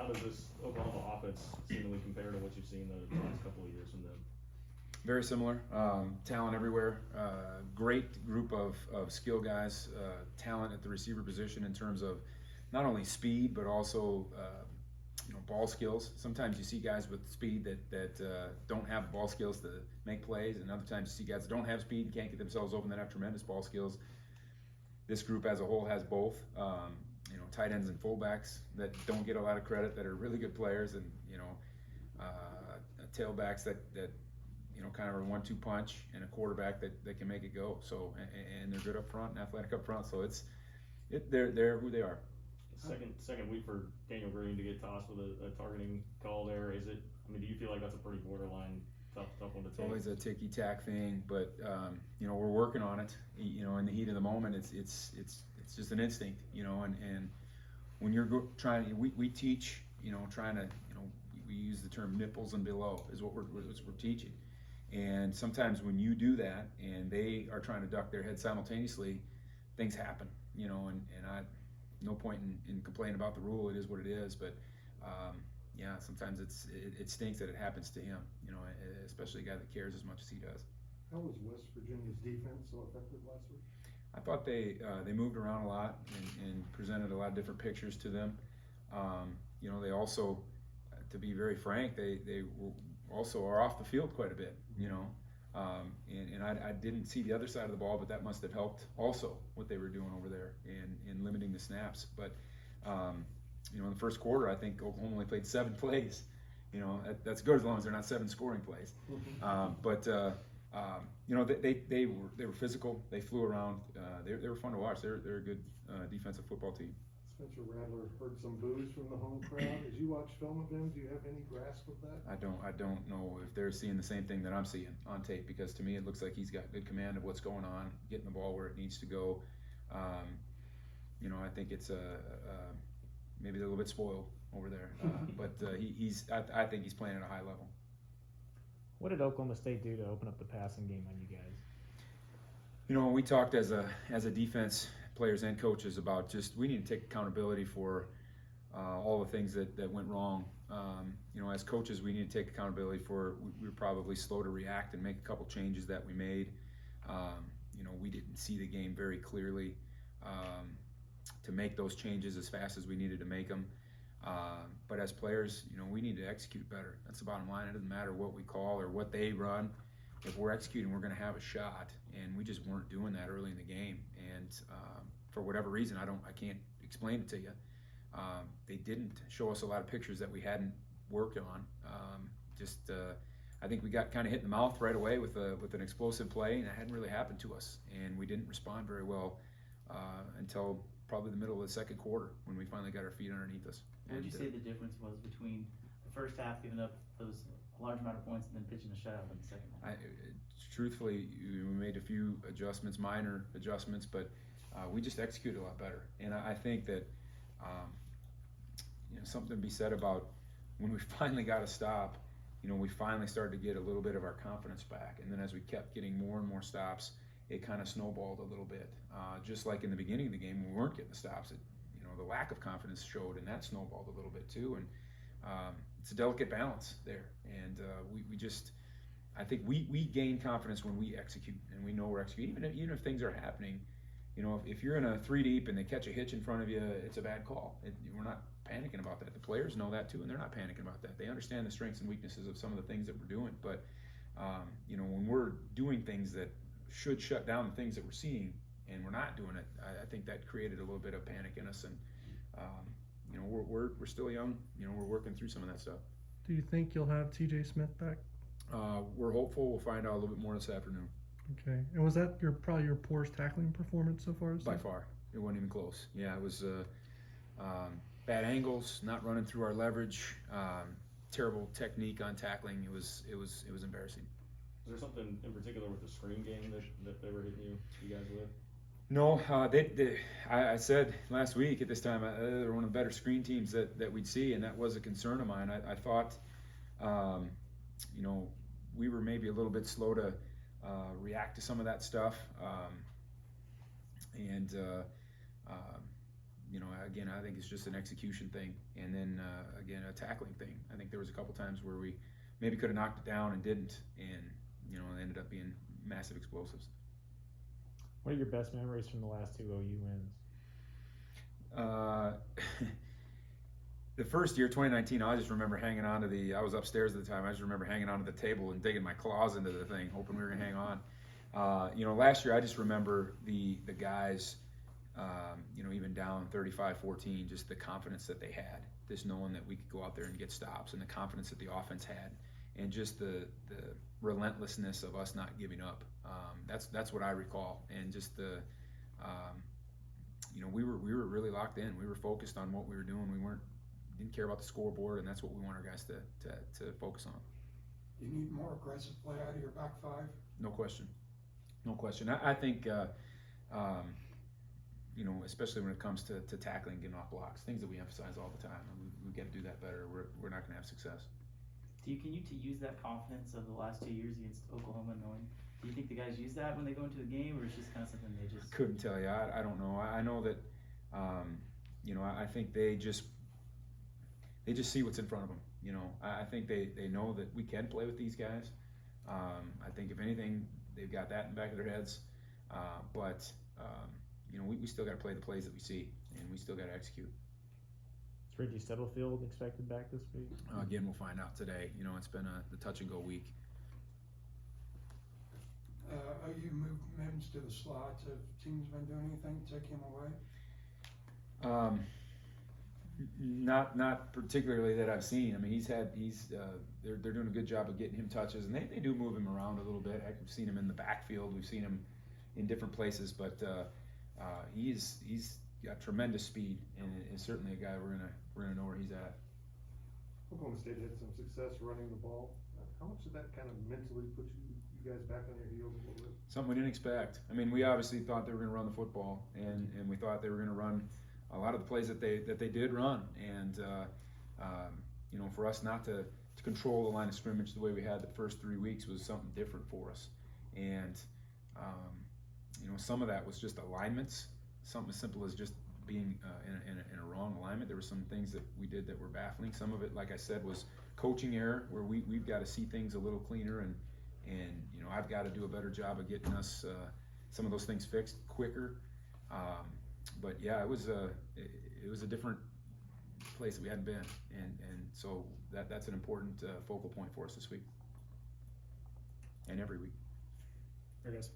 how does this Oklahoma offense seemingly compare to what you've seen the last couple of years from them? Very similar. Talent everywhere. Great group of skill guys. Talent at the receiver position in terms of not only speed but also ball skills. Sometimes you see guys with speed that don't have ball skills to make plays, and other times you see guys that don't have speed and can't get themselves open that have tremendous ball skills. This group as a whole has both. Tight ends and fullbacks that don't get a lot of credit, that are really good players, and tailbacks that kind of a 1-2 punch, and a quarterback that can make it go. So and they're good up front and athletic up front. So they're who they are. Second week for Daniel Green to get tossed with a targeting call there. Is it? I mean, do you feel like that's a pretty borderline tough one to take? It's always a ticky tack thing, but we're working on it. In the heat of the moment, it's just an instinct. And when you're trying, we teach. Trying to we use the term nipples and below is what we're teaching. And sometimes when you do that and they are trying to duck their head simultaneously, things happen. And I no point in complaining about the rule. It is what it is. But sometimes it stinks that it happens to him. Especially a guy that cares as much as he does. How was West Virginia's defense so effective last week? I thought they moved around a lot and presented a lot of different pictures to them. They also, to be very frank, they also are off the field quite a bit. And I didn't see the other side of the ball, but that must have helped also what they were doing over there in limiting the snaps. But in the first quarter, I think Oklahoma only played 7 plays. That's good as long as they're not 7 scoring plays. They were physical. They flew around. They were fun to watch. They're a good defensive football team. Spencer Rattler heard some boos from the home crowd. As you watch film of him, do you have any grasp of that? I don't know if they're seeing the same thing that I'm seeing on tape, because to me it looks like he's got good command of what's going on, getting the ball where it needs to go. I think it's maybe they're a little bit spoiled over there, but I think he's playing at a high level. What did Oklahoma State do to open up the passing game on you guys? We talked as a defense, players and coaches, about just we need to take accountability for all the things that went wrong. As coaches, we need to take accountability for we were probably slow to react and make a couple changes that we made. We didn't see the game very clearly to make those changes as fast as we needed to make them. But as players, we need to execute better. That's the bottom line. It doesn't matter what we call or what they run. If we're executing, we're going to have a shot, and we just weren't doing that early in the game. And for whatever reason, I can't explain it to you. They didn't show us a lot of pictures that we hadn't worked on. I think we got kind of hit in the mouth right away with an explosive play, and it hadn't really happened to us, and we didn't respond very well until probably the middle of the second quarter when we finally got our feet underneath us. What would you say the difference was between the first half giving up those large amount of points and then pitching a shutout in the second half? Truthfully, we made a few adjustments, minor adjustments, but we just executed a lot better. And I think that something to be said about when we finally got a stop. We finally started to get a little bit of our confidence back, and then as we kept getting more and more stops, it kind of snowballed a little bit. Just like in the beginning of the game, when we weren't getting the stops, the lack of confidence showed, and that snowballed a little bit too. And it's a delicate balance there, and I think we gain confidence when we execute, and we know we're executing. Even if things are happening, if you're in a 3 deep and they catch a hitch in front of you, it's a bad call. We're not panicking about that. The players know that too, and they're not panicking about that. They understand the strengths and weaknesses of some of the things that we're doing. But when we're doing things that should shut down the things that we're seeing, and we're not doing it, I think that created a little bit of panic in us. And we're still young. We're working through some of that stuff. Do you think you'll have TJ Smith back? We're hopeful. We'll find out a little bit more this afternoon. Okay. And was that probably your poorest tackling performance so far? By far. It wasn't even close. Yeah, it was bad angles, not running through our leverage, terrible technique on tackling. It was embarrassing. Is there something in particular with the screen game that they were hitting you guys with? No, I said last week at this time they're one of the better screen teams that we'd see, and that was a concern of mine. I thought, we were maybe a little bit slow to react to some of that stuff, again, I think it's just an execution thing. And then again, tackling thing. I think there was a couple times where we maybe could have knocked it down and didn't, and it ended up being massive explosives. What are your best memories from the last 2 OU wins? The first year, 2019, I just remember hanging on to I was upstairs at the time, I just remember hanging onto the table and digging my claws into the thing, hoping we were going to hang on. Last year, I just remember the guys, even down 35-14, just the confidence that they had, just knowing that we could go out there and get stops, and the confidence that the offense had, and just the relentlessness of us not giving up. That's what I recall, and just we were really locked in. We were focused on what we were doing. We didn't care about the scoreboard, and that's what we want our guys to focus on. You need more aggressive play out of your back five? No question. I think, especially when it comes to tackling, getting off blocks, things that we emphasize all the time. We got to do that better. We're not going to have success. Do you continue to use that confidence of the last 2 years against Oklahoma, do you think the guys use that when they go into a game, or it's just kind of something they just... Couldn't tell you. I don't know. I know that, I think they just see what's in front of them. I think they know that we can play with these guys. I think if anything, they've got that in the back of their heads. But we still got to play the plays that we see, and we still got to execute. Is Reggie Stubblefield expected back this week? Again, we'll find out today. It's been the touch and go week. OU moved Mims to the slot. Have teams been doing anything to take him away? Not particularly that I've seen. I mean, they're doing a good job of getting him touches, and they do move him around a little bit. Heck, we've seen him in the backfield. We've seen him in different places, but he's got tremendous speed, and is certainly a guy we're gonna know where he's at. Oklahoma State had some success running the ball. How much did that kind of mentally put you guys back on your heels a little bit? Something we didn't expect. I mean, we obviously thought they were going to run the football, and we thought they were going to run a lot of the plays that they did run. And for us not to control the line of scrimmage the way we had the first 3 weeks was something different for us. And some of that was just alignments, something as simple as just being in a wrong alignment. There were some things that we did that were baffling. Some of it, like I said, was coaching error, where we've got to see things a little cleaner, and I've got to do a better job of getting us some of those things fixed quicker. But yeah, it was a different place that we hadn't been, and so that's an important focal point for us this week and every week. There, guys.